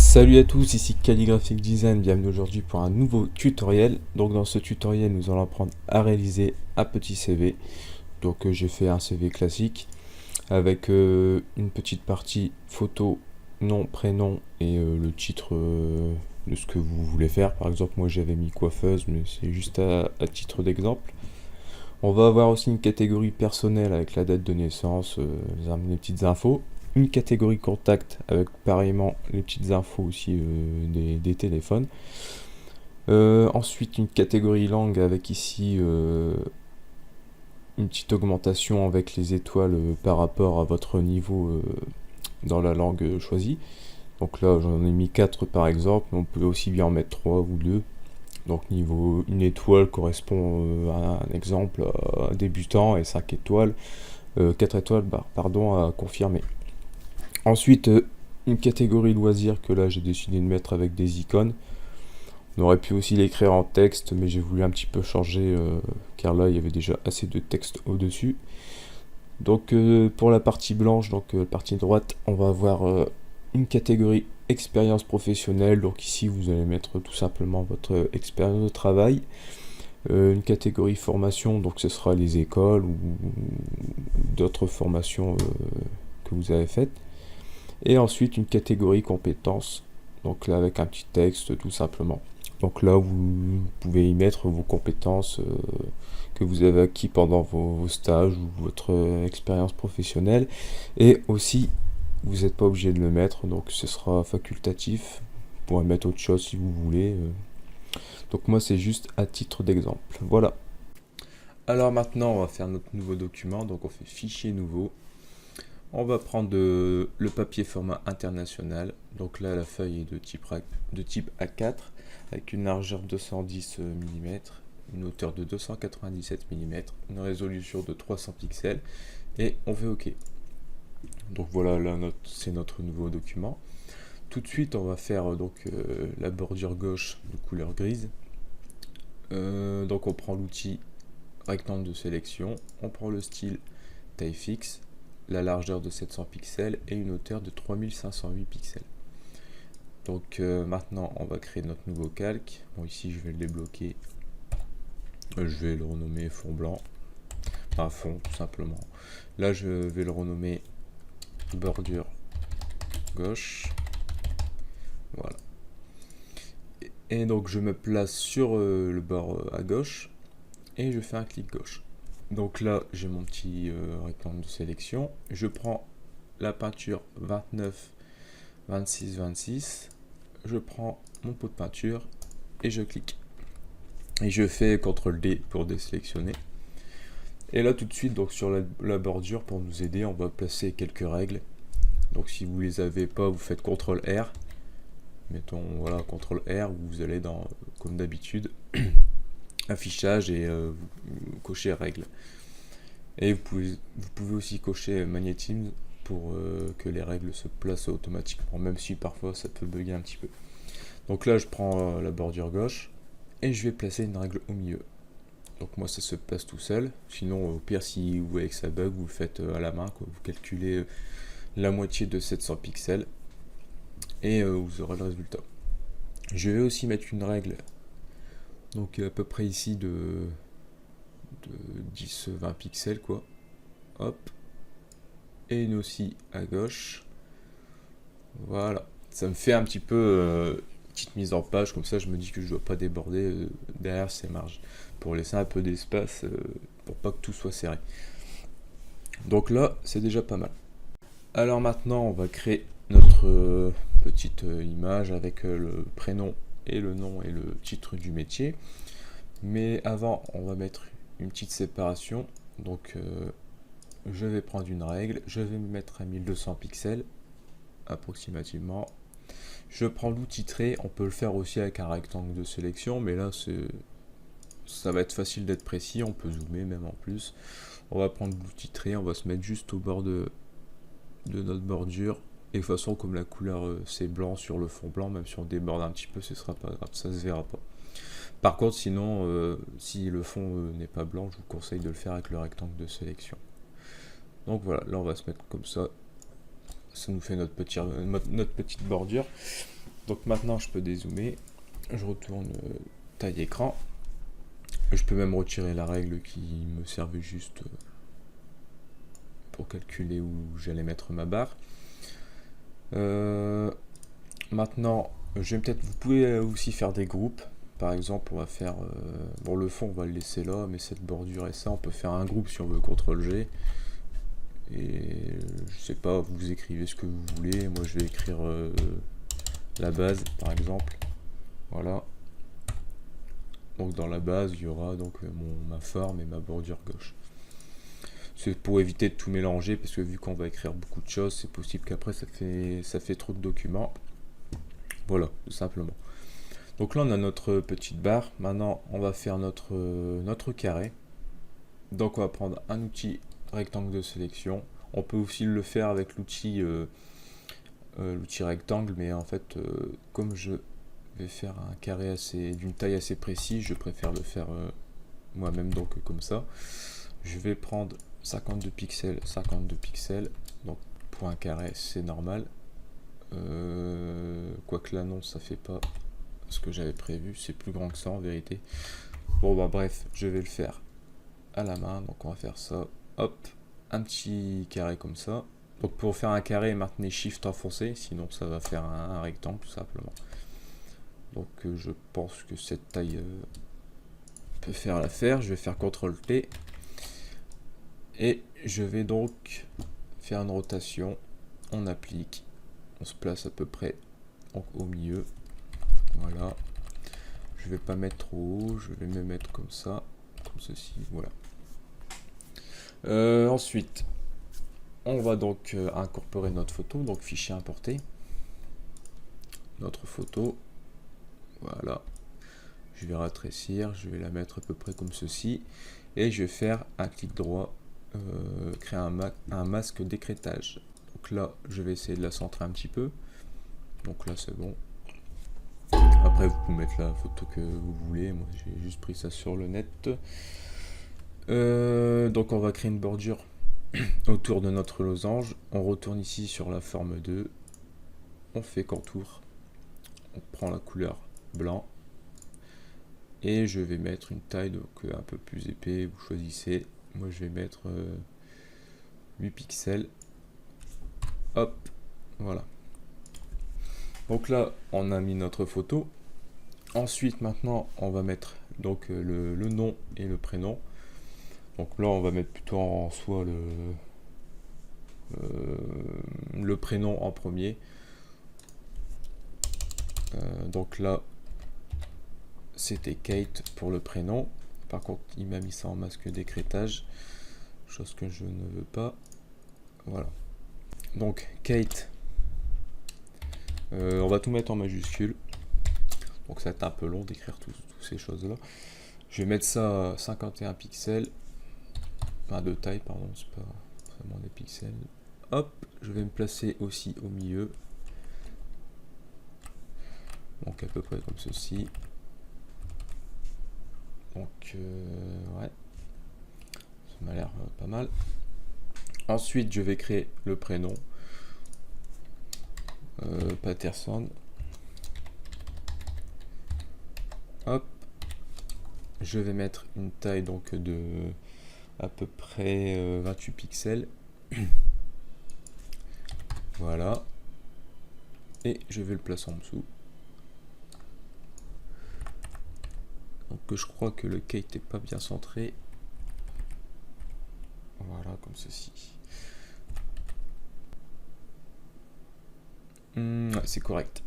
Salut à tous, ici Calligraphic Design, bienvenue aujourd'hui pour un nouveau tutoriel. Donc dans ce tutoriel, nous allons apprendre à réaliser un petit CV. Donc j'ai fait un CV classique avec une petite partie photo, nom, prénom et le titre de ce que vous voulez faire. Par exemple, moi j'avais mis coiffeuse, mais c'est juste à titre d'exemple. On va avoir aussi une catégorie personnelle avec la date de naissance, les petites infos. Une catégorie contact avec pareillement les petites infos aussi des téléphones. Ensuite une catégorie langue avec ici une petite augmentation avec les étoiles par rapport à votre niveau dans la langue choisie. Donc là j'en ai mis 4 par exemple, mais on peut aussi bien en mettre 3 ou 2. Donc niveau une étoile correspond à un exemple à débutant et 5 étoiles, 4 étoiles pardon, à confirmer. Ensuite une catégorie loisirs que là j'ai décidé de mettre avec des icônes. On aurait pu aussi l'écrire en texte, mais j'ai voulu un petit peu changer car là il y avait déjà assez de texte au-dessus. Donc pour la partie blanche, donc la partie droite, on va avoir une catégorie expérience professionnelle. Donc ici vous allez mettre tout simplement votre expérience de travail. Une catégorie formation, donc ce sera les écoles ou d'autres formations que vous avez faites. Et ensuite une catégorie compétences, donc là avec un petit texte tout simplement. Donc là vous pouvez y mettre vos compétences que vous avez acquis pendant vos stages ou votre expérience professionnelle. Et aussi vous n'êtes pas obligé de le mettre, donc ce sera facultatif. Vous pourrez mettre autre chose si vous voulez. Donc moi c'est juste à titre d'exemple. Voilà. Alors maintenant on va faire notre nouveau document, donc on fait fichier nouveau. On va prendre le papier format international. Donc là la feuille est de type A4 avec une largeur de 210 mm, une hauteur de 297 mm, une résolution de 300 pixels et on fait OK. Donc voilà, là c'est notre nouveau document. Tout de suite on va faire la bordure gauche de couleur grise. Donc on prend l'outil rectangle de sélection, on prend le style taille fixe, la largeur de 700 pixels et une hauteur de 3508 pixels. Donc maintenant on va créer notre nouveau calque. Bon, ici je vais le débloquer, je vais le renommer fond blanc, enfin fond tout simplement. Là je vais le renommer bordure gauche, voilà. Et donc je me place sur le bord à gauche et je fais un clic gauche. Donc là j'ai mon petit rectangle de sélection, je prends la peinture 29 26 26, je prends mon pot de peinture et je clique et je fais CTRL D pour désélectionner. Et là tout de suite, donc sur la bordure, pour nous aider, on va placer quelques règles. Donc si vous les avez pas, vous faites CTRL R, mettons voilà CTRL R, vous allez dans comme d'habitude affichage et vous cochez règles. Et vous pouvez aussi cocher magnétisme pour que les règles se placent automatiquement, même si parfois ça peut bugger un petit peu. Donc là je prends la bordure gauche et je vais placer une règle au milieu. Donc moi ça se place tout seul, sinon au pire si vous voyez que ça bug, vous le faites à la main, quoi. Vous calculez la moitié de 700 pixels et vous aurez le résultat. Je vais aussi mettre une règle, donc à peu près ici de 10-20 pixels quoi. Hop. Et une aussi à gauche. Voilà. Ça me fait un petit peu petite mise en page, comme ça je me dis que je dois pas déborder derrière ces marges. Pour laisser un peu d'espace pour pas que tout soit serré. Donc là, c'est déjà pas mal. Alors maintenant, on va créer notre petite image avec le prénom et le nom et le titre du métier. Mais avant, on va mettre une petite séparation. Donc je vais prendre une règle, je vais me mettre à 1200 pixels approximativement. Je prends l'outil trait, on peut le faire aussi avec un rectangle de sélection, mais là ça va être facile d'être précis, on peut zoomer même en plus. On va prendre l'outil trait, on va se mettre juste au bord de notre bordure. Et de toute façon, comme la couleur c'est blanc sur le fond blanc, même si on déborde un petit peu, ce sera pas grave, ça se verra pas. Par contre, sinon, si le fond n'est pas blanc, je vous conseille de le faire avec le rectangle de sélection. Donc voilà, là on va se mettre comme ça. Ça nous fait notre petite bordure. Donc maintenant je peux dézoomer, je retourne taille écran. Je peux même retirer la règle qui me servait juste pour calculer où j'allais mettre ma barre. Maintenant, vous pouvez aussi faire des groupes. Par exemple, on va faire, bon, le fond on va le laisser là, mais cette bordure et ça, on peut faire un groupe si on veut CTRL G. Et je sais pas, vous écrivez ce que vous voulez. Moi, je vais écrire la base, par exemple. Voilà. Donc dans la base, il y aura donc ma forme et ma bordure gauche. C'est pour éviter de tout mélanger, parce que vu qu'on va écrire beaucoup de choses, c'est possible qu'après ça fait trop de documents. Voilà, tout simplement. Donc là on a notre petite barre. Maintenant on va faire notre carré. Donc on va prendre un outil rectangle de sélection. On peut aussi le faire avec l'outil rectangle, mais en fait comme je vais faire un carré d'une taille assez précise, je préfère le faire moi-même, donc comme ça. Je vais prendre 52 pixels, 52 pixels, donc pour un carré c'est normal. Quoique là non, ça fait pas ce que j'avais prévu, c'est plus grand que ça en vérité. Bon bah bref, je vais le faire à la main, donc on va faire ça, hop, un petit carré comme ça. Donc pour faire un carré, maintenez Shift enfoncé, sinon ça va faire un rectangle tout simplement. Donc je pense que cette taille peut faire l'affaire. Je vais faire CTRL T et je vais donc faire une rotation. On applique, on se place à peu près au milieu. Voilà. Je vais pas mettre trop haut, je vais me mettre comme ça, comme ceci. Voilà. Ensuite, on va donc incorporer notre photo, donc fichier importé. Notre photo. Voilà. Je vais rétrécir, je vais la mettre à peu près comme ceci. Et je vais faire un clic droit, créer un masque d'écrêtage. Donc là, je vais essayer de la centrer un petit peu. Donc là, c'est bon. Après, vous pouvez mettre la photo que vous voulez. Moi, j'ai juste pris ça sur le net. Donc, on va créer une bordure autour de notre losange. On retourne ici sur la forme 2. On fait contour. On prend la couleur blanc. Et je vais mettre une taille donc un peu plus épais. Vous choisissez. Moi, je vais mettre 8 pixels. Hop, voilà. Donc là, on a mis notre photo. Ensuite, maintenant, on va mettre donc le nom et le prénom. Donc là, on va mettre plutôt en soi le prénom en premier. Donc là, c'était Kate pour le prénom. Par contre, il m'a mis ça en masque d'écrêtage, chose que je ne veux pas. Voilà. Donc Kate, on va tout mettre en majuscule. Donc ça va être un peu long d'écrire toutes ces choses-là. Je vais mettre ça à 51 pixels. Enfin, de taille, pardon, c'est pas vraiment des pixels. Hop, je vais me placer aussi au milieu. Donc à peu près comme ceci. Donc ouais, ça m'a l'air pas mal. Ensuite, je vais créer le prénom. Patterson. Hop. Je vais mettre une taille donc de à peu près 28 pixels. Voilà. Et je vais le placer en dessous. Donc je crois que le Kate n'est pas bien centré. Voilà, comme ceci. Ouais, c'est correct.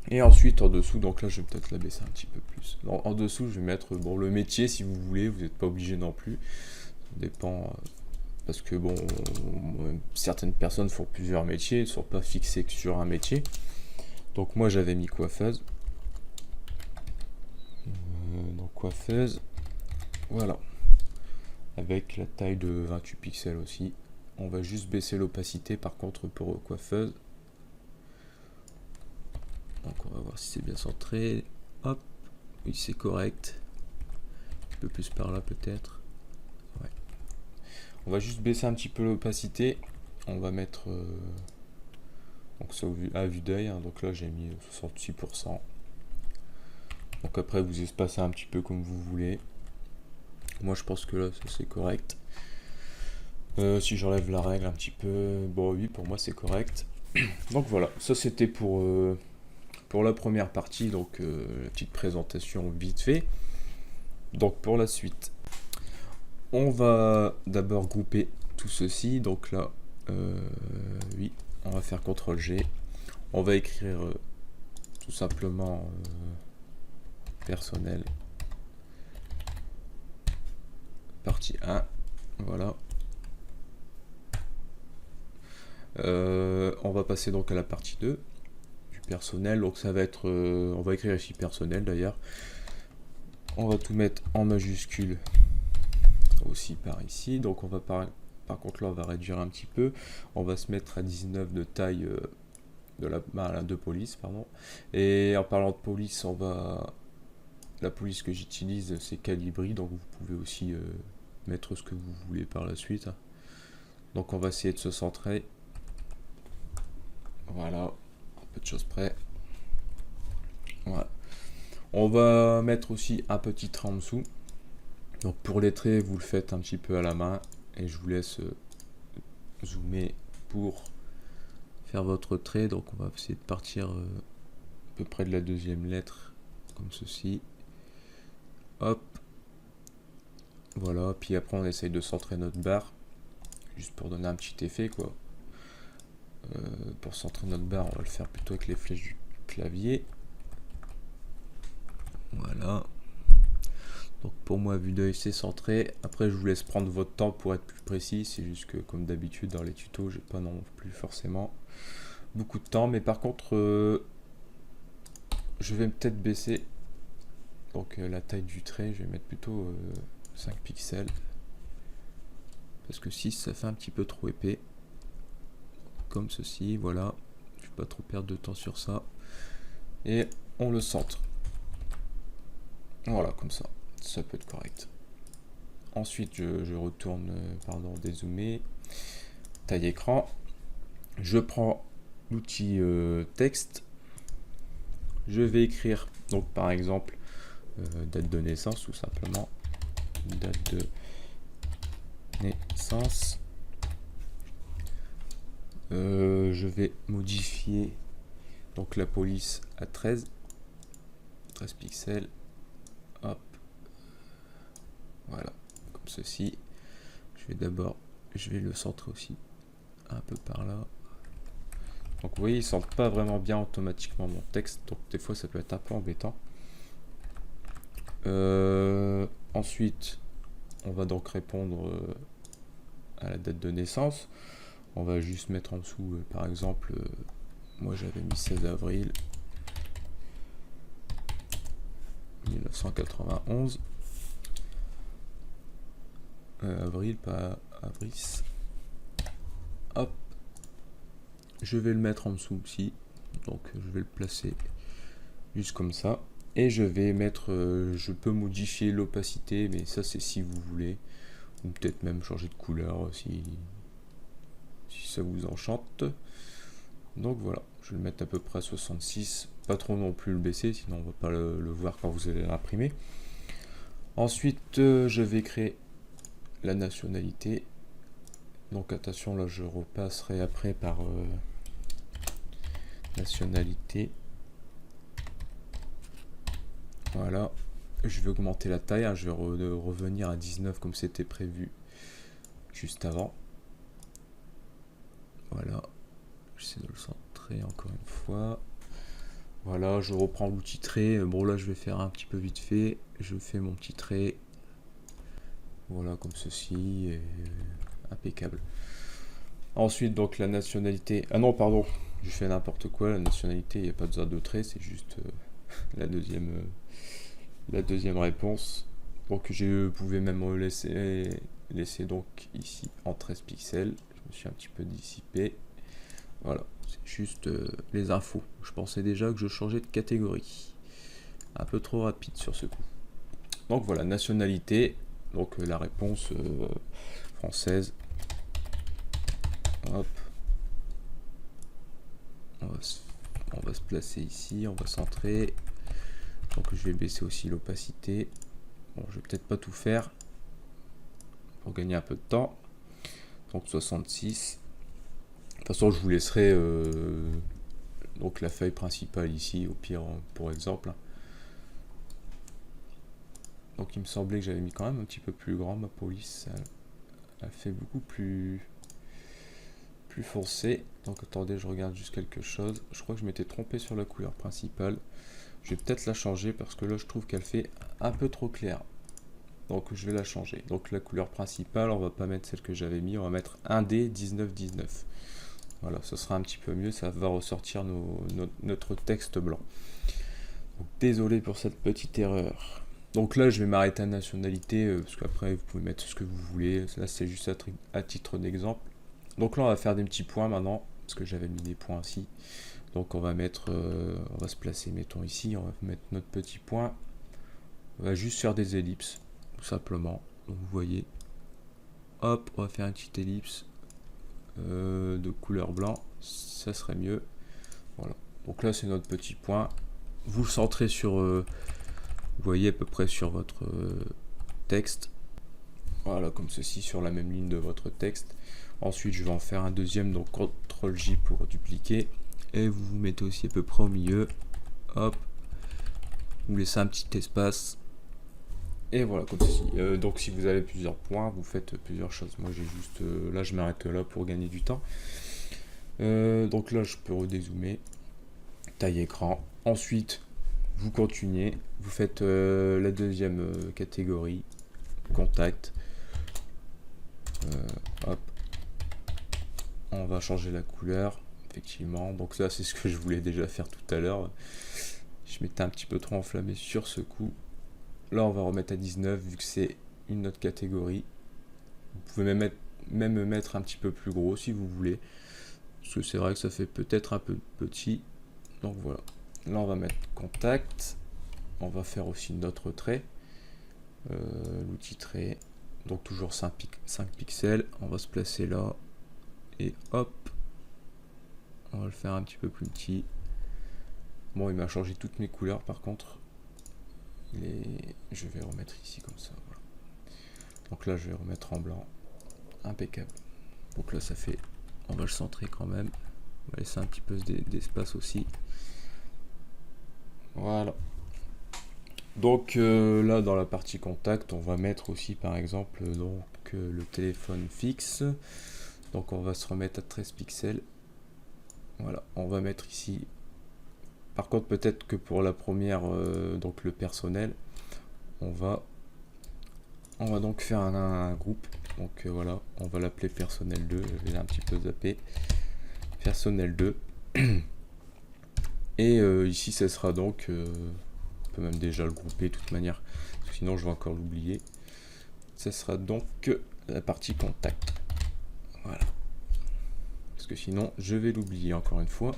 Et ensuite en dessous, donc là je vais peut-être la baisser un petit peu plus. En dessous je vais mettre bon, le métier si vous voulez, vous n'êtes pas obligé non plus. Ça dépend, parce que bon, certaines personnes font plusieurs métiers, ne sont pas fixées que sur un métier. Donc moi j'avais mis coiffeuse. Donc coiffeuse, voilà. Avec la taille de 28 pixels aussi. On va juste baisser l'opacité par contre pour coiffeuse. Donc on va voir si c'est bien centré. Hop, oui c'est correct. Un peu plus par là peut-être. Ouais. On va juste baisser un petit peu l'opacité. On va mettre Donc ça à vue d'œil, hein. Donc là j'ai mis 66%. Donc après vous espacez un petit peu comme vous voulez. Moi je pense que là ça c'est correct. Si j'enlève la règle un petit peu, bon oui pour moi c'est correct. Donc voilà, ça c'était pour la première partie, donc la petite présentation vite fait. Donc pour la suite, on va d'abord grouper tout ceci. Donc là, oui, on va faire CTRL G. On va écrire tout simplement personnel partie 1. Voilà. On va passer donc à la partie 2 du personnel. Donc ça va être, on va écrire ici personnel d'ailleurs. On va tout mettre en majuscule aussi par ici. Donc on va par contre là on va réduire un petit peu. On va se mettre à 19 de taille de police, pardon. Et en parlant de police, la police que j'utilise c'est Calibri, donc vous pouvez aussi mettre ce que vous voulez par la suite. Donc on va essayer de se centrer. Voilà, peu de choses près. Voilà. On va mettre aussi un petit trait en dessous. Donc pour les traits, vous le faites un petit peu à la main et je vous laisse zoomer pour faire votre trait. Donc on va essayer de partir à peu près de la deuxième lettre comme ceci. Hop. Voilà, puis après on essaye de centrer notre barre juste pour donner un petit effet quoi. Pour centrer notre barre, on va le faire plutôt avec les flèches du clavier. Voilà. Donc pour moi, vue d'œil, c'est centré. Après, je vous laisse prendre votre temps pour être plus précis. C'est juste que, comme d'habitude, dans les tutos, j'ai pas non plus forcément beaucoup de temps. Mais par contre, je vais peut-être baisser donc la taille du trait. Je vais mettre plutôt 5 pixels. Parce que 6, ça fait un petit peu trop épais. Comme ceci, voilà. Je ne vais pas trop perdre de temps sur ça. Et on le centre. Voilà, comme ça. Ça peut être correct. Ensuite, je retourne, dézoomer, taille écran. Je prends l'outil texte. Je vais écrire, donc par exemple, date de naissance, tout simplement. Date de naissance. Je vais modifier donc la police à 13 pixels. Hop. Voilà, comme ceci. Je vais le centrer aussi un peu par là. Donc vous voyez, il ne centre pas vraiment bien automatiquement mon texte, donc des fois ça peut être un peu embêtant. Ensuite, on va donc répondre à la date de naissance. On va juste mettre en dessous, par exemple, moi j'avais mis 16 avril 1991. Avril, pas avril. Hop. Je vais le mettre en dessous aussi. Donc je vais le placer juste comme ça. Et je vais mettre, je peux modifier l'opacité, mais ça c'est si vous voulez. Ou peut-être même changer de couleur si ça vous enchante. Donc voilà, je vais le mettre à peu près à 66. Pas trop non plus le baisser, sinon on va pas le voir quand vous allez l'imprimer. Ensuite, je vais créer la nationalité. Donc attention, là je repasserai après par nationalité. Voilà, je vais augmenter la taille, hein. Je vais revenir à 19 comme c'était prévu juste avant. Voilà, j'essaie de le centrer encore une fois. Voilà, je reprends l'outil trait. Bon là je vais faire un petit peu vite fait. Je fais mon petit trait. Voilà, comme ceci. Et impeccable. Ensuite, donc la nationalité. Ah non, pardon, je fais n'importe quoi. La nationalité, il n'y a pas besoin de trait, c'est juste la deuxième réponse. Donc je pouvais même laisser donc ici en 13 pixels. Je me suis un petit peu dissipé. Voilà, c'est juste les infos. Je pensais déjà que je changeais de catégorie. Un peu trop rapide sur ce coup. Donc voilà, nationalité. Donc la réponse française. Hop. on va se placer ici, on va centrer. Donc je vais baisser aussi l'opacité. Bon, je vais peut-être pas tout faire pour gagner un peu de temps. Donc 66. De toute façon, je vous laisserai donc la feuille principale ici, au pire pour exemple. Donc il me semblait que j'avais mis quand même un petit peu plus grand ma police. Elle fait beaucoup plus foncé. Donc attendez, je regarde juste quelque chose. Je crois que je m'étais trompé sur la couleur principale. Je vais peut-être la changer parce que là je trouve qu'elle fait un peu trop clair. Donc je vais la changer. Donc la couleur principale, on va pas mettre celle que j'avais mis, on va mettre 1D 1919. Voilà, ce sera un petit peu mieux, ça va ressortir notre texte blanc. Donc, désolé pour cette petite erreur. Donc là je vais m'arrêter à nationalité, parce qu'après vous pouvez mettre ce que vous voulez. Là c'est juste à titre d'exemple. Donc là on va faire des petits points maintenant, parce que j'avais mis des points ici. Donc on va mettre, on va se placer, mettons ici, on va mettre notre petit point. On va juste faire des ellipses, tout simplement. Donc vous voyez, hop, on va faire une petite ellipse de couleur blanc, ça serait mieux. Voilà. Donc là c'est notre petit point. Vous le centrez sur, vous voyez à peu près sur votre texte. Voilà, comme ceci, sur la même ligne de votre texte. Ensuite je vais en faire un deuxième, donc CTRL-J pour dupliquer. Et vous vous mettez aussi à peu près au milieu. Hop. Vous laissez un petit espace. Et voilà, comme ceci. Donc si vous avez plusieurs points, vous faites plusieurs choses. Moi j'ai juste... là je m'arrête là pour gagner du temps. Donc là je peux redézoomer. Taille écran. Ensuite, vous continuez. Vous faites la deuxième catégorie. Contact. Hop. On va changer la couleur. Effectivement, donc ça c'est ce que je voulais déjà faire tout à l'heure. Je m'étais un petit peu trop enflammé sur ce coup. Là on va remettre à 19 vu que c'est une autre catégorie. Vous pouvez même mettre un petit peu plus gros si vous voulez, parce que c'est vrai que ça fait peut-être un peu petit. Donc voilà, là on va mettre contact. On va faire aussi notre trait, l'outil trait, donc toujours 5 pixels. On va se placer là et hop, on va le faire un petit peu plus petit. Bon, il m'a changé toutes mes couleurs par contre. Je vais remettre ici comme ça. Voilà. Donc là, je vais remettre en blanc. Impeccable. Donc là, ça fait... On va le centrer quand même. On va laisser un petit peu d'espace aussi. Voilà. Donc là, dans la partie contact, on va mettre aussi par exemple le téléphone fixe. Donc on va se remettre à 13 pixels. Voilà, on va mettre ici. Par contre, peut-être que pour la première, donc le personnel, on va donc faire un groupe. Donc voilà, on va l'appeler personnel 2. Je vais un petit peu zapper. Personnel 2. Et ici, ça sera donc, on peut même déjà le grouper de toute manière, parce que sinon je vais encore l'oublier. Ça sera donc la partie contact. Voilà. Parce que sinon, je vais l'oublier encore une fois.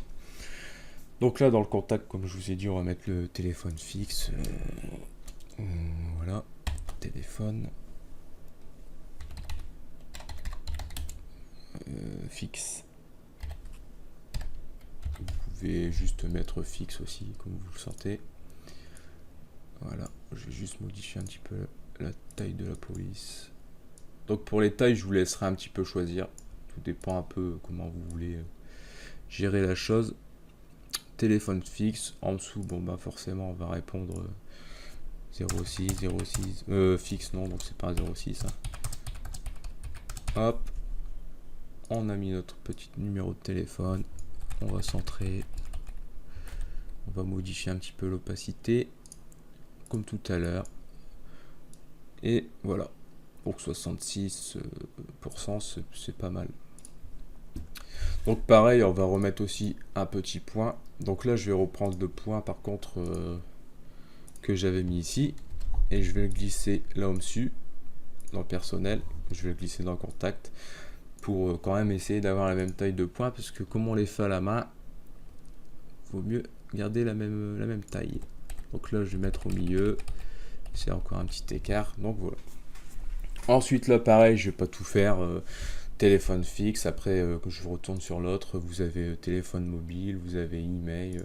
Donc là, dans le contact, comme je vous ai dit, on va mettre le téléphone fixe. Voilà, téléphone fixe. Vous pouvez juste mettre fixe aussi, comme vous le sentez. Voilà, je vais juste modifier un petit peu la taille de la police. Donc pour les tailles, je vous laisserai un petit peu choisir. Tout dépend un peu comment vous voulez gérer la chose. Téléphone fixe, en dessous, bon bah forcément on va répondre 06, 06, fixe non, donc c'est pas un 06 hein. Hop, on a mis notre petit numéro de téléphone, on va centrer, on va modifier un petit peu l'opacité, comme tout à l'heure, et voilà, pour 66%, c'est pas mal. Donc pareil, on va remettre aussi un petit point. Donc là, je vais reprendre le point par contre que j'avais mis ici. Et je vais le glisser là au-dessus, dans le personnel. Je vais le glisser dans le contact. Pour quand même essayer d'avoir la même taille de point. Parce que comme on les fait à la main, il vaut mieux garder la même taille. Donc là, je vais mettre au milieu. C'est encore un petit écart. Donc voilà. Ensuite là, pareil, je vais pas tout faire. téléphone fixe. Après, que je retourne sur l'autre, vous avez téléphone mobile, vous avez email.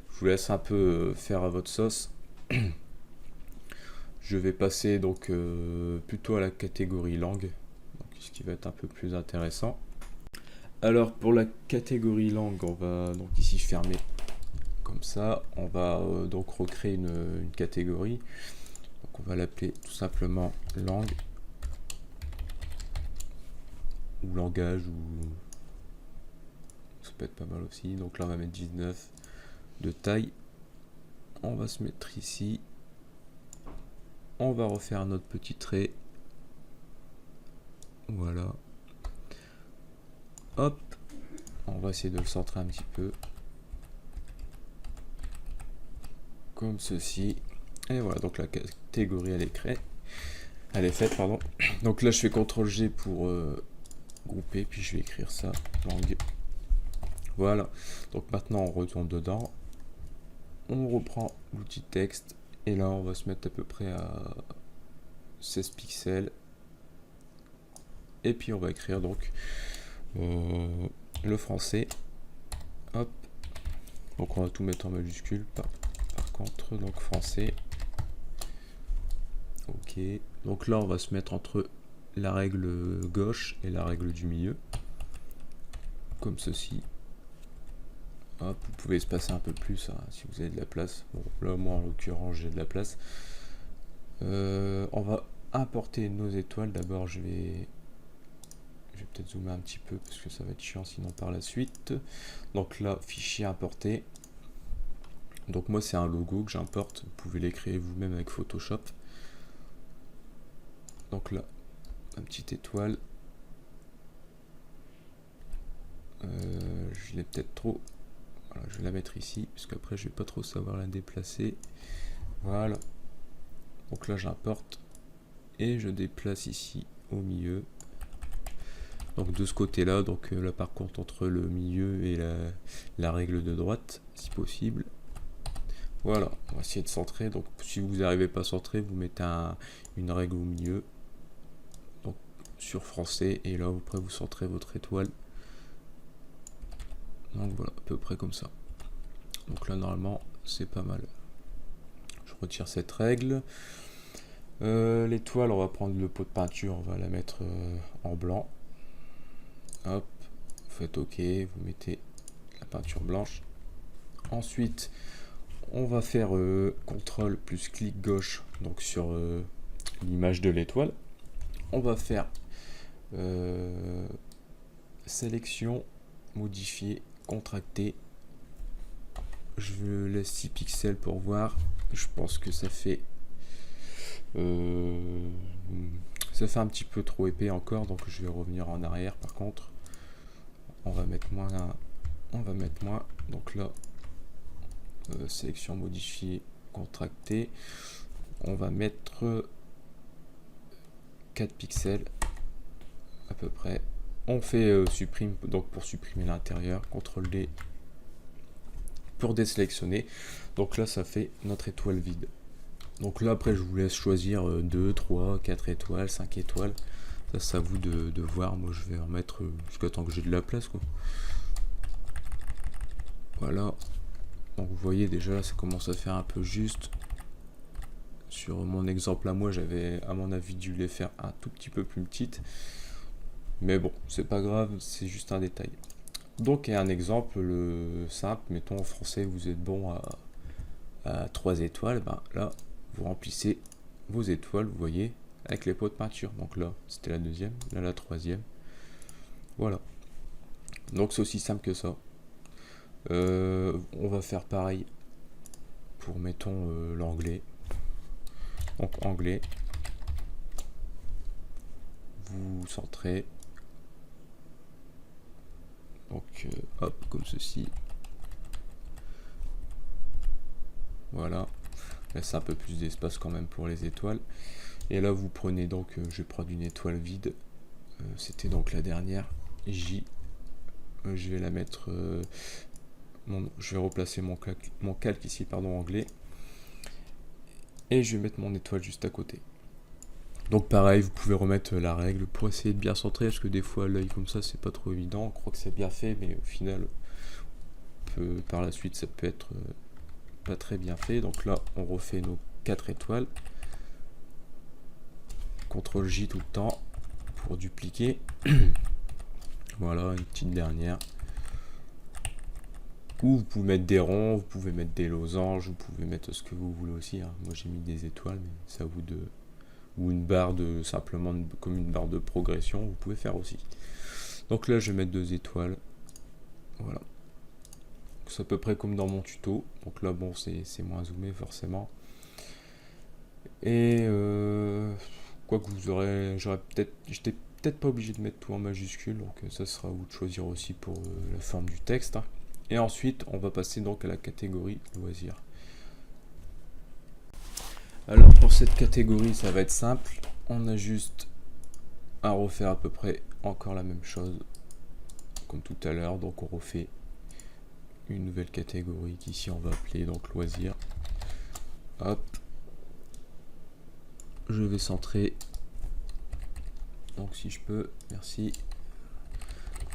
Je vous laisse un peu faire à votre sauce. Je vais passer donc plutôt à la catégorie langue, donc, ce qui va être un peu plus intéressant. Alors pour la catégorie langue, on va donc ici fermer comme ça. On va donc recréer une catégorie. Donc on va l'appeler tout simplement langue ou langage, ou ça peut être pas mal aussi. Donc là on va mettre 19 de taille. On va se mettre ici. On va refaire notre petit trait. Voilà. Hop. On va essayer de le centrer un petit peu. Comme ceci. Et voilà, donc la catégorie elle est créée. Elle est faite, pardon. Donc là je fais CTRL G pour grouper, puis je vais écrire ça, langue. Voilà. Donc maintenant on retourne dedans. On reprend l'outil texte. Et là on va se mettre à peu près à 16 pixels. Et puis on va écrire donc le français. Hop. Donc on va tout mettre en majuscule. Par contre, donc français. Ok. Donc là on va se mettre entre la règle gauche et la règle du milieu. Comme ceci. Hop, vous pouvez espacer un peu plus hein, si vous avez de la place. Bon, là moi en l'occurrence j'ai de la place. On va importer nos étoiles. D'abord je vais peut-être zoomer un petit peu parce que ça va être chiant sinon par la suite. Donc là, fichier importé. Donc moi c'est un logo que j'importe. Vous pouvez les créer vous-même avec Photoshop. Donc là, une petite étoile. Je l'ai peut-être trop. Voilà, je vais la mettre ici parce qu'après je vais pas trop savoir la déplacer. Voilà. Donc là j'importe et je déplace ici au milieu. Donc de ce côté là, donc là par contre entre le milieu et la règle de droite si possible. Voilà, on va essayer de centrer. Donc si vous n'arrivez pas à centrer, vous mettez une règle au milieu. Donc sur français, et là après vous centrez votre étoile. Donc voilà, à peu près comme ça. Donc là normalement c'est pas mal. Je retire cette règle. L'étoile, on va prendre le pot de peinture, on va la mettre en blanc. Hop, vous faites OK, vous mettez la peinture blanche. Ensuite, on va faire CTRL plus clic gauche donc sur l'image de l'étoile. On va faire sélection, modifier, contracter. Je laisse 6 pixels pour voir. Je pense que ça fait un petit peu trop épais encore, donc je vais revenir en arrière. Par contre, on va mettre moins. Donc là, sélection, modifier, contracter. On va mettre 4 pixels à peu près. On fait supprime, donc pour supprimer l'intérieur, CTRL D pour désélectionner. Donc là ça fait notre étoile vide. Donc là après je vous laisse choisir 2, 3, 4 étoiles, 5 étoiles. Ça c'est à vous de voir. Moi je vais en mettre jusqu'à temps que j'ai de la place quoi. Voilà. Donc vous voyez déjà là ça commence à faire un peu juste. Sur mon exemple à moi j'avais à mon avis dû les faire un tout petit peu plus petites. Mais bon, c'est pas grave, c'est juste un détail. Donc, un exemple simple, mettons en français, vous êtes bon à 3 étoiles, ben là, vous remplissez vos étoiles, vous voyez, avec les pots de peinture. Donc là, c'était la deuxième, là, la troisième. Voilà. Donc, c'est aussi simple que ça. On va faire pareil pour, mettons, l'anglais. Donc, anglais. Vous centrez. Donc hop, comme ceci. Voilà. Laisse un peu plus d'espace quand même pour les étoiles. Et là vous prenez donc, je vais prendre une étoile vide. C'était donc la dernière, J. Je vais la mettre, je vais replacer mon calque ici, pardon, anglais. Et je vais mettre mon étoile juste à côté. Donc pareil, vous pouvez remettre la règle pour essayer de bien centrer, parce que des fois l'œil comme ça c'est pas trop évident, on croit que c'est bien fait, mais au final, par la suite ça peut être pas très bien fait. Donc là on refait nos 4 étoiles, CTRL J tout le temps pour dupliquer. Voilà, une petite dernière. Ou vous pouvez mettre des ronds, vous pouvez mettre des losanges, vous pouvez mettre ce que vous voulez aussi, hein. Moi j'ai mis des étoiles, mais c'est à vous de... Ou une barre de... simplement comme une barre de progression, vous pouvez faire aussi. Donc là je vais mettre 2 étoiles. Voilà. C'est à peu près comme dans mon tuto. Donc là bon c'est moins zoomé forcément. Et quoi que vous aurez... J'étais peut-être pas obligé de mettre tout en majuscule, donc ça sera à vous de choisir aussi pour la forme du texte, hein. Et ensuite, on va passer donc à la catégorie loisirs. Alors pour cette catégorie, ça va être simple. On a juste à refaire à peu près encore la même chose comme tout à l'heure. Donc on refait une nouvelle catégorie qu'ici on va appeler donc loisirs. Hop. Je vais centrer. Donc si je peux, merci.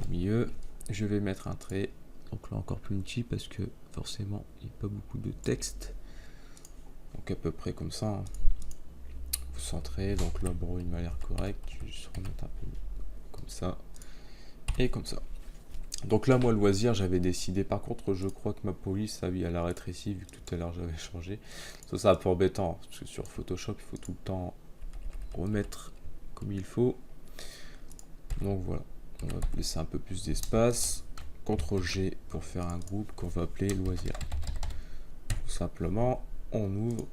Au milieu, je vais mettre un trait. Donc là encore plus petit parce que forcément il n'y a pas beaucoup de texte. Donc à peu près comme ça, hein. Vous centrez, donc là bon il m'a l'air correct. Je vais juste remettre un peu comme ça. Et comme ça. Donc là moi le loisir j'avais décidé, par contre je crois que ma police a mis à la rétrécie vu que tout à l'heure j'avais changé. Ça un peu embêtant, parce que sur Photoshop il faut tout le temps remettre comme il faut. Donc voilà, on va laisser un peu plus d'espace. CTRL G pour faire un groupe qu'on va appeler loisir. Tout simplement, on ouvre,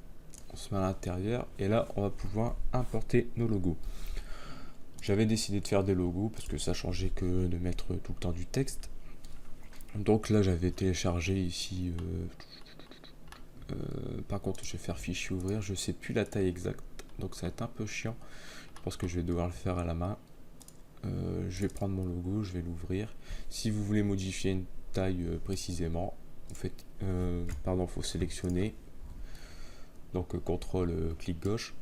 on se met à l'intérieur et là on va pouvoir importer nos logos. J'avais décidé de faire des logos parce que ça changeait que de mettre tout le temps du texte. Donc là j'avais téléchargé ici. Par contre je vais faire fichier ouvrir, je sais plus la taille exacte, donc ça va être un peu chiant. Je pense que je vais devoir le faire à la main. Je vais prendre mon logo, je vais l'ouvrir. Si vous voulez modifier une taille précisément, vous faites, faut sélectionner. Donc CTRL clic gauche,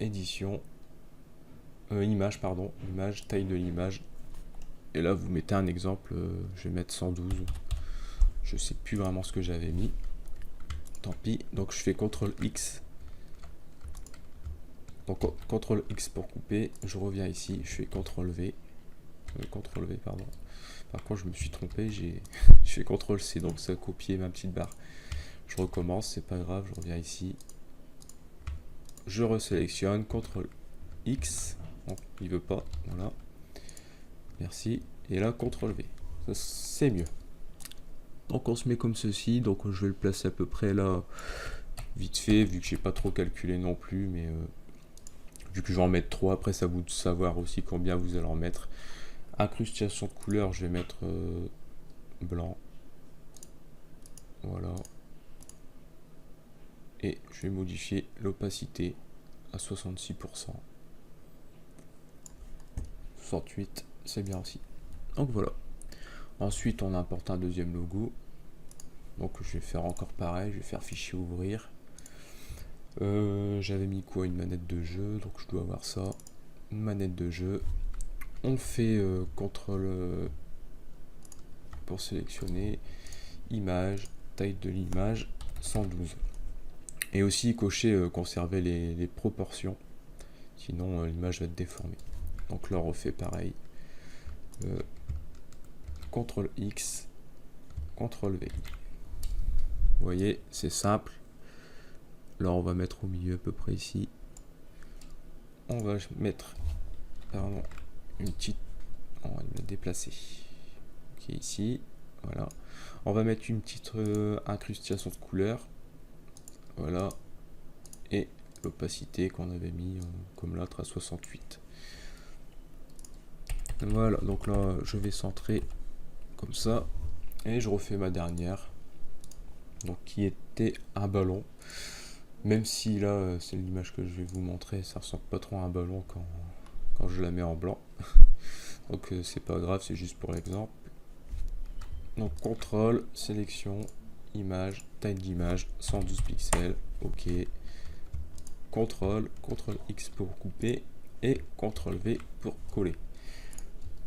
édition, image, image, taille de l'image. Et là vous mettez un exemple, je vais mettre 112. Je sais plus vraiment ce que j'avais mis. Tant pis. Donc je fais CTRL X. Donc CTRL X pour couper, je reviens ici, je fais CTRL V, CTRL V pardon. Par contre je me suis trompé, je fais CTRL C, donc ça a copié ma petite barre. Je recommence, c'est pas grave, je reviens ici, je resélectionne, CTRL X, bon, il veut pas, voilà, merci, et là CTRL V, c'est mieux. Donc on se met comme ceci, donc je vais le placer à peu près là, vite fait, vu que j'ai pas trop calculé non plus, mais vu que je vais en mettre 3, après c'est à vous de savoir aussi combien vous allez en mettre. Incrustation de couleur, je vais mettre blanc. Voilà. Et je vais modifier l'opacité à 66%. 68, c'est bien aussi. Donc voilà. Ensuite, on importe un deuxième logo. Donc je vais faire encore pareil, je vais faire fichier ouvrir. J'avais mis quoi? Une manette de jeu, donc je dois avoir ça. Une manette de jeu. On fait CTRL pour sélectionner image, taille de l'image 112. Et aussi cocher conserver les proportions, sinon l'image va être déformée. Donc là on refait pareil. CTRL X, CTRL V. Vous voyez, c'est simple. Là on va mettre au milieu à peu près ici. On va mettre une petite. On va la déplacer. Ok, ici. Voilà. On va mettre une petite incrustation de couleur. Voilà. Et l'opacité qu'on avait mis comme l'autre à 68. Voilà, donc là je vais centrer comme ça. Et je refais ma dernière. Donc qui était un ballon. Même si là c'est l'image que je vais vous montrer, ça ressemble pas trop à un ballon quand je la mets en blanc. Donc c'est pas grave, c'est juste pour l'exemple. Donc contrôle, sélection, image, taille d'image, 112 pixels, ok. CTRL X pour couper et CTRL V pour coller.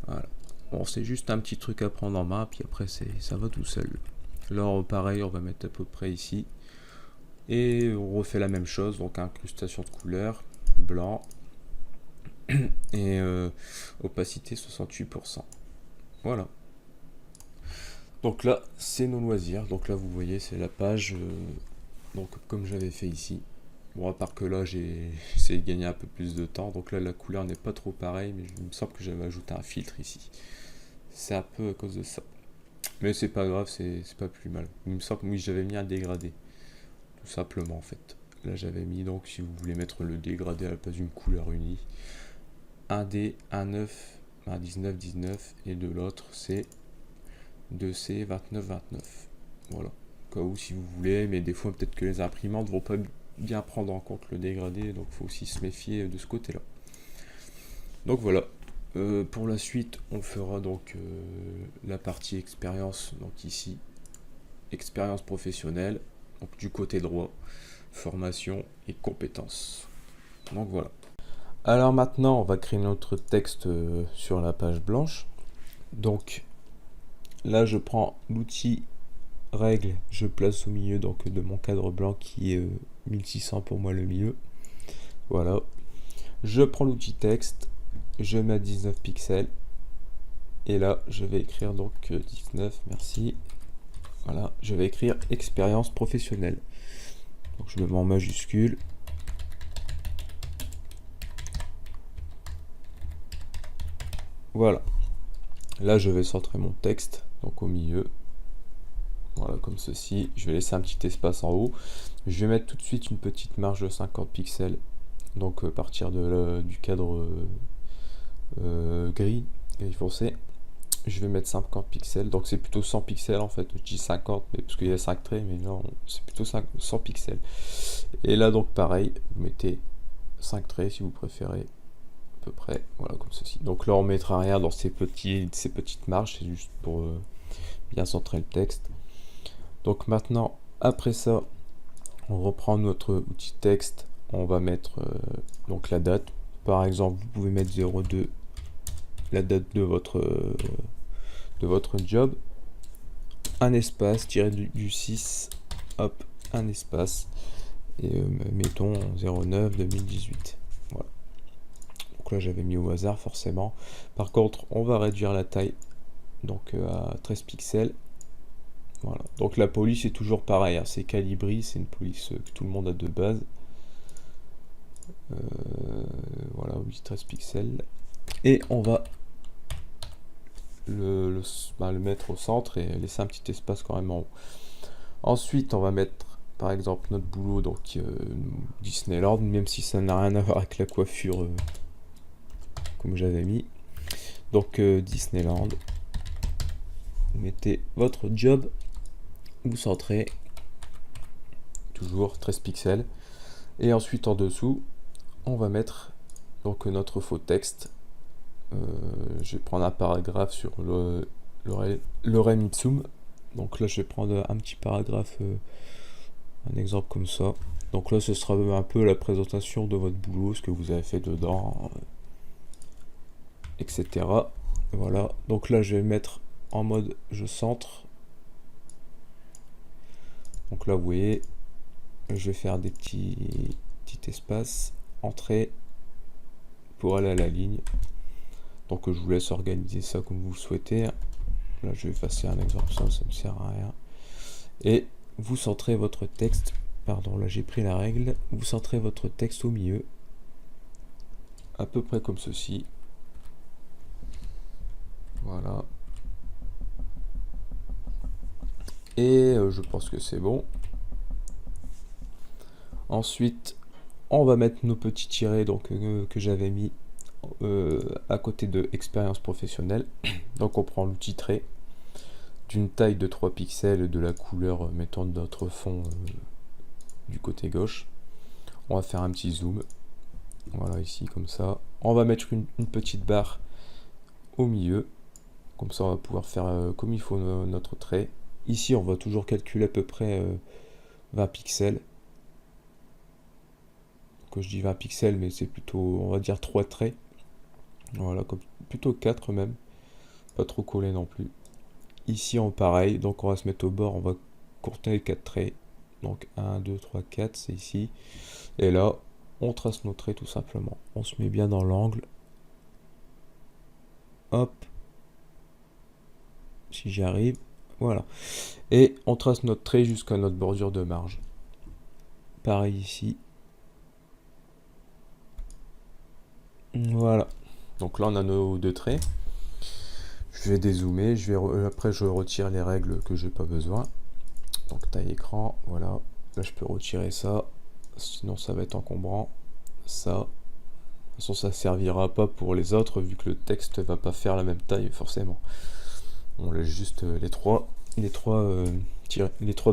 Voilà. Bon, c'est juste un petit truc à prendre en main, puis après ça va tout seul. Là, pareil, on va mettre à peu près ici. Et on refait la même chose, donc incrustation de couleur, blanc, et opacité 68%. Voilà. Donc là, c'est nos loisirs. Donc là, vous voyez, c'est la page, donc comme j'avais fait ici. Bon, à part que là, j'ai essayé de gagner un peu plus de temps. Donc là, la couleur n'est pas trop pareille, mais il me semble que j'avais ajouté un filtre ici. C'est un peu à cause de ça. Mais c'est pas grave, c'est pas plus mal. Il me semble que oui, j'avais mis un dégradé. Tout simplement, en fait. Là, j'avais mis, donc, si vous voulez mettre le dégradé à la place d'une couleur unie, un D, un 9, un 19, 19, et de l'autre, c'est 2C, 29, 29. Voilà. Au cas où, si vous voulez, mais des fois, peut-être que les imprimantes vont pas bien prendre en compte le dégradé, donc il faut aussi se méfier de ce côté-là. Donc voilà. Pour la suite, on fera donc la partie expérience, donc ici, expérience professionnelle, donc du côté droit, formation et compétences. Donc voilà. Alors maintenant, on va créer notre texte sur la page blanche. Donc là, je prends l'outil règle, je place au milieu donc de mon cadre blanc qui est 1600 pour moi le milieu. Voilà. Je prends l'outil texte, je mets 19 pixels. Et là, je vais écrire donc 19, merci. Voilà, je vais écrire expérience professionnelle. Donc je le mets en majuscule. Voilà. Là, je vais centrer mon texte, donc au milieu. Voilà, comme ceci. Je vais laisser un petit espace en haut. Je vais mettre tout de suite une petite marge de 50 pixels. Donc à partir du cadre gris foncé. Je vais mettre 50 pixels. Donc c'est plutôt 100 pixels en fait. Je dis 50 mais parce qu'il y a 5 traits, mais non, c'est plutôt 100 pixels. Et là donc pareil, vous mettez 5 traits si vous préférez. Peu près, voilà, comme ceci. Donc là on mettra rien dans ces petites marges, c'est juste pour bien centrer le texte. Donc maintenant, après ça, on reprend notre outil texte, on va mettre donc la date. Par exemple, vous pouvez mettre 02, la date de votre job, un espace, tiré du 6, hop, un espace, et mettons 09 2018. Voilà. Donc là j'avais mis au hasard forcément. Par contre on va réduire la taille donc à 13 pixels. Voilà. Donc la police est toujours pareil, hein. C'est Calibri, c'est une police que tout le monde a de base. Voilà, oui, 13 pixels. Et on va le mettre au centre et laisser un petit espace quand même en haut. Ensuite on va mettre par exemple notre boulot, donc Disneyland, même si ça n'a rien à voir avec la coiffure comme j'avais mis. Donc Disneyland, vous mettez votre job, vous centrez, toujours 13 pixels, et ensuite en dessous on va mettre donc notre faux texte. Je vais prendre un paragraphe sur l'orem ipsum. Donc là je vais prendre un petit paragraphe, un exemple comme ça. Donc là ce sera un peu la présentation de votre boulot, ce que vous avez fait dedans, etc. Voilà, donc là je vais mettre en mode je centre. Donc là vous voyez, je vais faire des petits espaces, entrée, pour aller à la ligne. Donc je vous laisse organiser ça comme vous le souhaitez. Là je vais effacer un exemple, ça ne me sert à rien. Et vous centrez votre texte, pardon, là j'ai pris la règle, vous centrez votre texte au milieu, à peu près comme ceci. Voilà. Et je pense que c'est bon. Ensuite, on va mettre nos petits tirets donc, que j'avais mis à côté de expérience professionnelle. Donc on prend l'outil trait d'une taille de 3 pixels de la couleur, mettons, de notre fond du côté gauche. On va faire un petit zoom. Voilà, ici, comme ça. On va mettre une petite barre au milieu. Comme ça, on va pouvoir faire comme il faut notre trait. Ici, on va toujours calculer à peu près 20 pixels. donc je dis 20 pixels, mais c'est plutôt, on va dire 3 traits. Voilà, comme, plutôt 4 même. Pas trop collé non plus. Ici, en pareil, donc on va se mettre au bord, on va courter les 4 traits. Donc 1, 2, 3, 4, c'est ici. Et là, on trace nos traits tout simplement. On se met bien dans l'angle. Hop. Si j'y arrive. Voilà. Et on trace notre trait jusqu'à notre bordure de marge. Pareil ici. Voilà. Donc là, on a nos deux traits. Je vais dézoomer. Après, je retire les règles que j'ai pas besoin. Donc taille écran. Voilà. Là, je peux retirer ça. Sinon, ça va être encombrant. Ça. De toute façon, ça servira pas pour les autres vu que le texte va pas faire la même taille forcément. On laisse juste les trois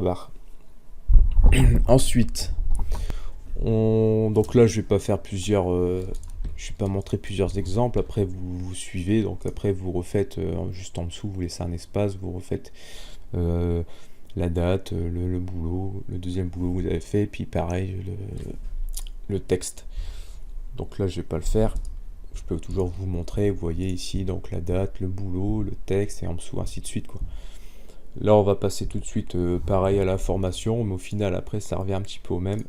barres. Ensuite, donc là, je vais pas faire plusieurs, je vais pas montrer plusieurs exemples. Après, vous suivez. Donc après, vous refaites juste en dessous, vous laissez un espace, vous refaites la date, le boulot, le deuxième boulot que vous avez fait, puis pareil le texte. Donc là, je vais pas le faire. Je peux toujours vous montrer. Vous voyez ici donc la date, le boulot, le texte et en dessous ainsi de suite quoi. Là, on va passer tout de suite pareil à la formation, mais au final après ça revient un petit peu au même.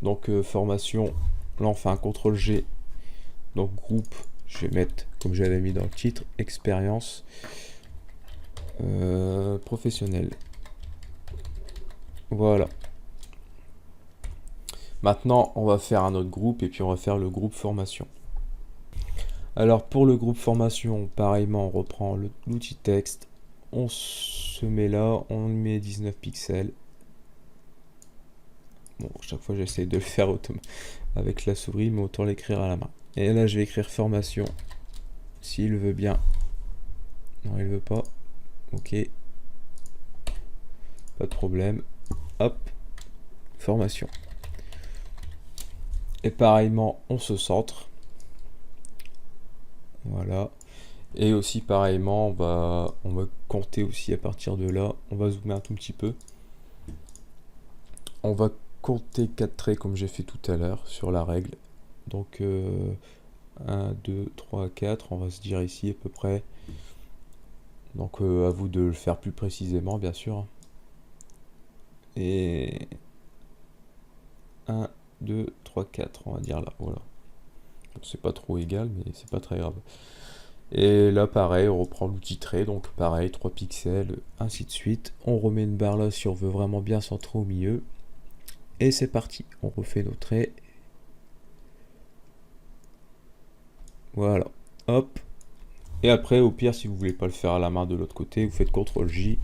Donc formation, là on fait un CTRL G. Donc groupe, je vais mettre comme j'avais mis dans le titre, expérience professionnelle. Voilà. Maintenant, on va faire un autre groupe et puis on va faire le groupe formation. Alors pour le groupe formation, pareillement, on reprend l'outil texte, on se met là, on met 19 pixels. Bon, chaque fois j'essaie de le faire avec la souris, mais autant l'écrire à la main. Et là, je vais écrire formation, s'il veut bien. Non, il veut pas. Ok. Pas de problème. Hop. Formation. Et pareillement, on se centre. Voilà. Et aussi pareillement, on va compter aussi à partir de là. On va zoomer un tout petit peu. On va compter 4 traits comme j'ai fait tout à l'heure sur la règle. Donc 1, 2, 3, 4. On va se dire ici à peu près. Donc à vous de le faire plus précisément bien sûr. Et 1, 2, 3, 4, on va dire là. Voilà. C'est pas trop égal, mais c'est pas très grave. Et là, pareil, on reprend l'outil trait, donc pareil, 3 pixels, ainsi de suite. On remet une barre là si on veut vraiment bien centrer au milieu. Et c'est parti, on refait nos traits. Voilà, hop. Et après, au pire, si vous voulez pas le faire à la main de l'autre côté, vous faites CTRL-J,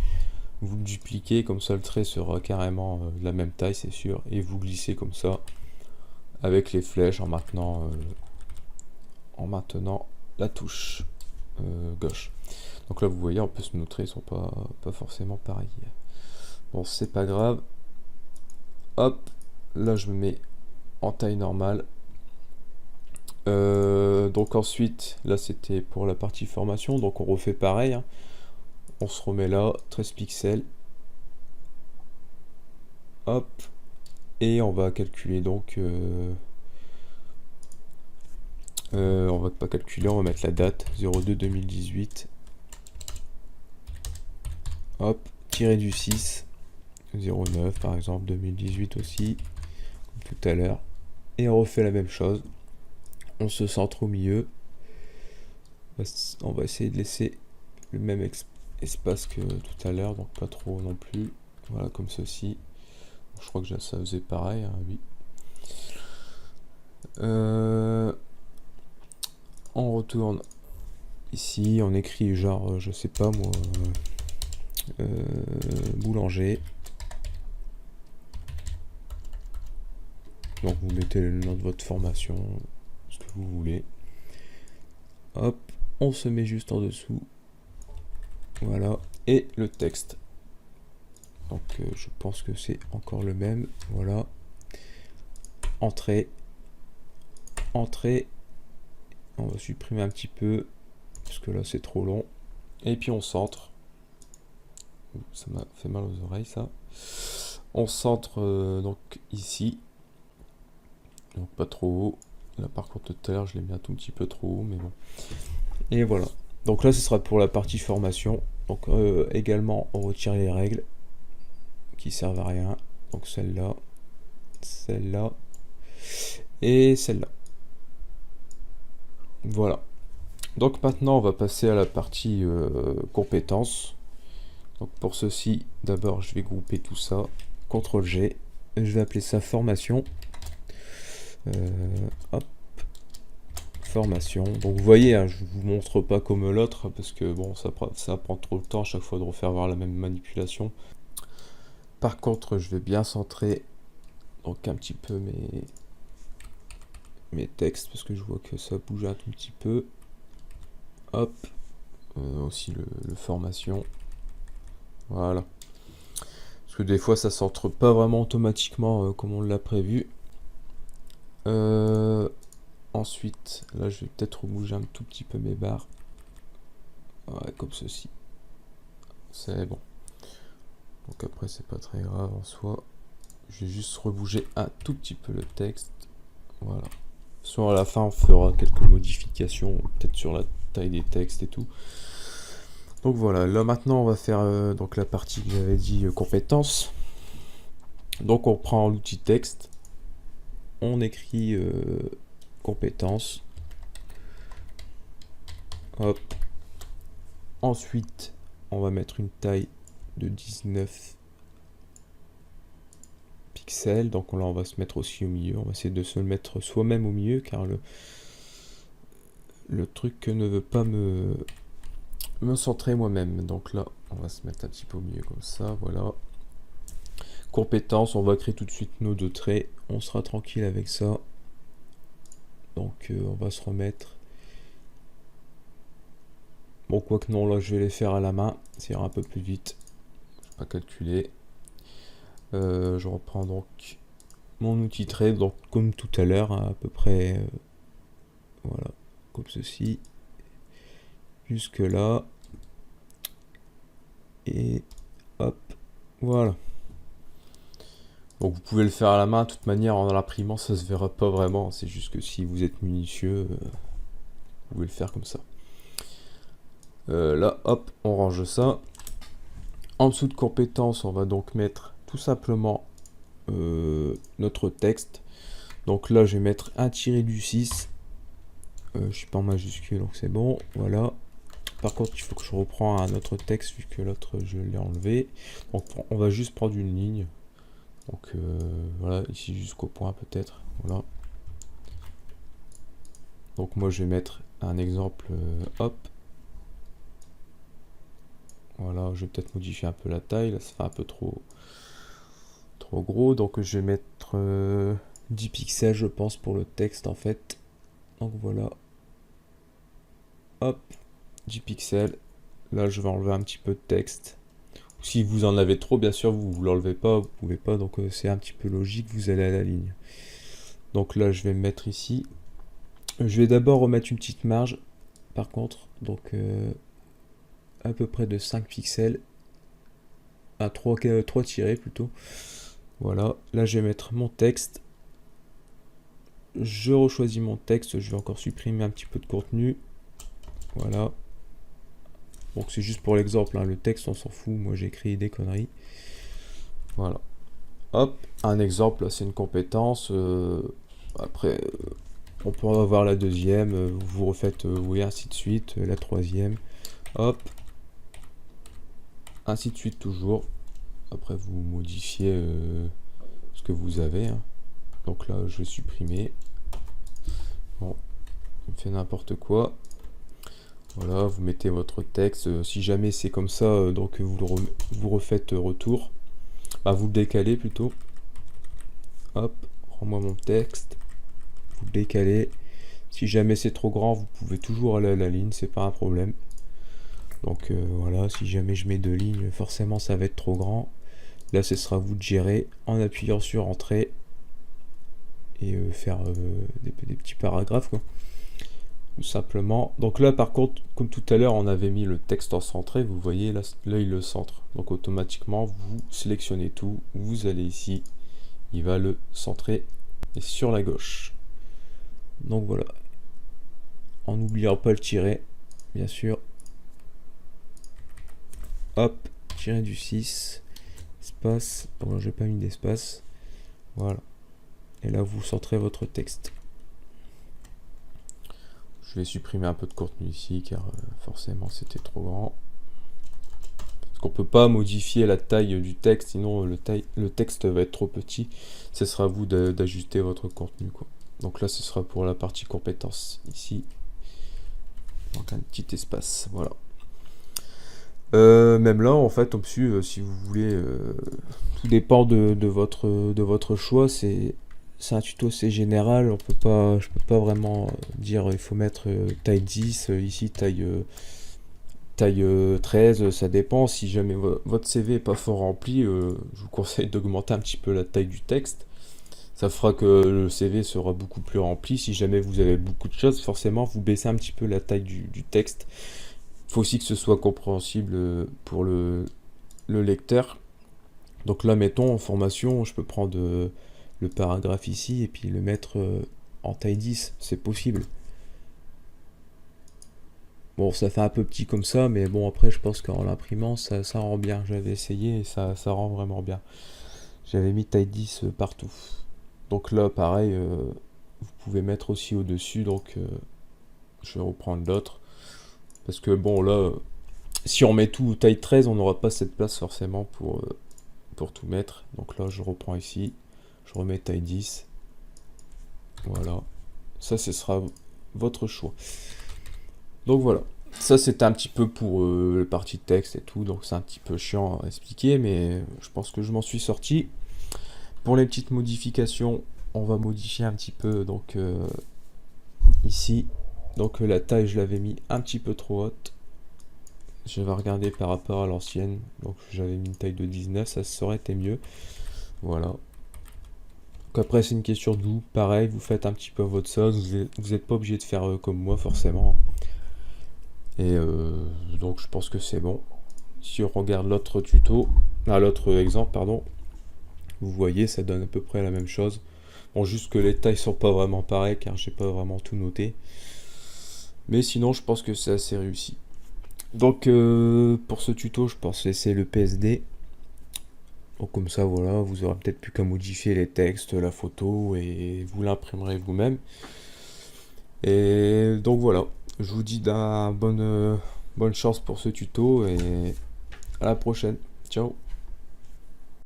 vous le dupliquez, comme ça le trait sera carrément de la même taille, c'est sûr. Et vous glissez comme ça, avec les flèches, en maintenant la touche gauche. Donc là vous voyez en plus nos traits sont pas forcément pareils. Bon c'est pas grave. Hop, là je me mets en taille normale. Donc ensuite, là c'était pour la partie formation, donc on refait pareil. Hein. On se remet là, 13 pixels. Hop, et on va calculer donc... on va pas calculer, on va mettre la date 02-2018. Hop, tiré du 6, 09 par exemple, 2018 aussi, comme tout à l'heure. Et on refait la même chose. On se centre au milieu. On va essayer de laisser le même espace que tout à l'heure, donc pas trop non plus. Voilà, comme ceci. Je crois que ça faisait pareil, hein, oui. On retourne ici, on écrit genre, je sais pas moi, boulanger. Donc vous mettez le nom de votre formation, ce que vous voulez. Hop, on se met juste en dessous. Voilà, et le texte. Donc je pense que c'est encore le même. Voilà. Entrée. Entrée. On va supprimer un petit peu, parce que là c'est trop long. Et puis on centre. Ça m'a fait mal aux oreilles ça. On centre donc ici. Donc pas trop haut. Là par contre tout à l'heure je l'ai mis un tout petit peu trop haut, mais bon. Et voilà. Donc là ce sera pour la partie formation. Donc également on retire les règles qui servent à rien. Donc celle-là, celle-là et celle-là. Voilà. Donc maintenant on va passer à la partie compétences. Donc pour ceci, d'abord je vais grouper tout ça. CTRL G. Je vais appeler ça formation. Hop. Formation. Donc vous voyez, hein, je vous montre pas comme l'autre parce que bon, ça prend trop de temps à chaque fois de refaire voir la même manipulation. Par contre, je vais bien centrer donc un petit peu mes textes parce que je vois que ça bouge un tout petit peu. Hop. Aussi le formation. Voilà. Parce que des fois ça centre pas vraiment automatiquement comme on l'a prévu. Ensuite, là je vais peut-être bouger un tout petit peu mes barres. Ouais, comme ceci. C'est bon. Donc après c'est pas très grave en soi. Je vais juste rebouger un tout petit peu le texte. Voilà. Soit à la fin on fera quelques modifications, peut-être sur la taille des textes et tout. Donc voilà, là maintenant on va faire donc la partie que j'avais dit compétences. Donc on prend l'outil texte, on écrit compétences. Hop. Ensuite, on va mettre une taille de 19 pixels. Donc là, on va se mettre aussi au milieu. On va essayer de se le mettre soi-même au milieu, car le truc ne veut pas me centrer moi-même. Donc là, on va se mettre un petit peu au milieu comme ça. Voilà. Compétences, on va créer tout de suite nos deux traits. On sera tranquille avec ça. Donc on va se remettre. Bon, quoi que non, là je vais les faire à la main, ça ira un peu plus vite. Je vais pas calculer. Je reprends donc mon outil trait, donc comme tout à l'heure, hein, à peu près, voilà, comme ceci, jusque là, et hop, voilà. Donc vous pouvez le faire à la main, de toute manière en l'imprimant ça se verra pas vraiment, c'est juste que si vous êtes minutieux, vous pouvez le faire comme ça. Là, hop, on range ça. En dessous de compétences, on va donc mettre tout simplement notre texte. Donc là, je vais mettre un tiré du 6. Je suis pas en majuscule, donc c'est bon. Voilà. Par contre, il faut que je reprends un autre texte, vu que l'autre, je l'ai enlevé. Donc, on va juste prendre une ligne. Donc, voilà, ici jusqu'au point, peut-être. Voilà. Donc, moi, je vais mettre un exemple, hop. Voilà, je vais peut-être modifier un peu la taille, là ça fait un peu trop gros, donc je vais mettre 10 pixels je pense pour le texte en fait. Donc voilà, hop, 10 pixels, là je vais enlever un petit peu de texte. Si vous en avez trop, bien sûr, vous l'enlevez pas, vous pouvez pas, donc c'est un petit peu logique, vous allez à la ligne. Donc là je vais me mettre ici, je vais d'abord remettre une petite marge, par contre, donc à peu près de 5 pixels, à 3 tirés plutôt. Voilà, là je vais mettre mon texte. Je rechoisis mon texte, je vais encore supprimer un petit peu de contenu. Voilà. Donc c'est juste pour l'exemple, hein. Le texte on s'en fout, moi j'ai écrit des conneries. Voilà. Hop, un exemple, c'est une compétence. Après, on peut avoir la deuxième, vous refaites, oui, ainsi de suite, la troisième. Hop. Ainsi de suite toujours. Après vous modifiez ce que vous avez, hein. Donc là je vais supprimer. Bon, il me fait n'importe quoi. Voilà, vous mettez votre texte. Si jamais c'est comme ça, donc vous refaites retour. Bah, vous le décalez plutôt. Hop, rends-moi mon texte. Vous le décalez. Si jamais c'est trop grand, vous pouvez toujours aller à la ligne, c'est pas un problème. Donc voilà, si jamais je mets deux lignes, forcément ça va être trop grand. Là, ce sera à vous de gérer en appuyant sur Entrée et faire des petits paragraphes, quoi. Tout simplement. Donc là, par contre, comme tout à l'heure, on avait mis le texte en centré. Vous voyez, là il le centre. Donc automatiquement, vous sélectionnez tout. Vous allez ici. Il va le centrer et sur la gauche. Donc voilà, en n'oubliant pas le tiret, bien sûr. Hop, tiret du 6, espace, bon j'ai pas mis d'espace, voilà. Et là vous centrez votre texte. Je vais supprimer un peu de contenu ici car forcément c'était trop grand. Parce qu'on peut pas modifier la taille du texte, sinon le texte va être trop petit. Ce sera à vous d'ajuster votre contenu, quoi. Donc là ce sera pour la partie compétences ici. Donc un petit espace, voilà. Même là en fait au-dessus, si vous voulez, tout dépend de votre choix. C'est un tuto assez général, je peux pas vraiment dire il faut mettre taille 10, ici taille 13, ça dépend. Si jamais votre CV est pas fort rempli, je vous conseille d'augmenter un petit peu la taille du texte. Ça fera que le CV sera beaucoup plus rempli. Si jamais vous avez beaucoup de choses, forcément vous baissez un petit peu la taille du texte. Il faut aussi que ce soit compréhensible pour le lecteur. Donc là, mettons en formation, je peux prendre le paragraphe ici et puis le mettre en taille 10, c'est possible. Bon, ça fait un peu petit comme ça, mais bon, après, je pense qu'en l'imprimant, ça rend bien. J'avais essayé et ça rend vraiment bien. J'avais mis taille 10 partout. Donc là, pareil, vous pouvez mettre aussi au-dessus, donc je vais reprendre l'autre. Parce que bon, là, si on met tout taille 13, on n'aura pas cette place forcément pour tout mettre. Donc là, je reprends ici, je remets taille 10. Voilà. Ça, ce sera votre choix. Donc voilà. Ça, c'était un petit peu pour la partie texte et tout. Donc c'est un petit peu chiant à expliquer, mais je pense que je m'en suis sorti. Pour les petites modifications, on va modifier un petit peu. Donc ici, donc la taille, je l'avais mis un petit peu trop haute. Je vais regarder par rapport à l'ancienne. Donc j'avais mis une taille de 19, ça aurait été mieux. Voilà. Donc après c'est une question de vous. Pareil, vous faites un petit peu votre sauce. Vous n'êtes pas obligé de faire comme moi forcément. Et donc je pense que c'est bon. Si on regarde l'autre tuto, l'autre exemple, pardon, vous voyez ça donne à peu près la même chose. Bon, juste que les tailles sont pas vraiment pareilles car j'ai pas vraiment tout noté. Mais sinon je pense que c'est assez réussi. Donc pour ce tuto, je pense laisser le PSD. Donc comme ça, voilà, vous aurez peut-être plus qu'à modifier les textes, la photo, et vous l'imprimerez vous-même. Et donc voilà, je vous dis bonne chance pour ce tuto, et à la prochaine. Ciao.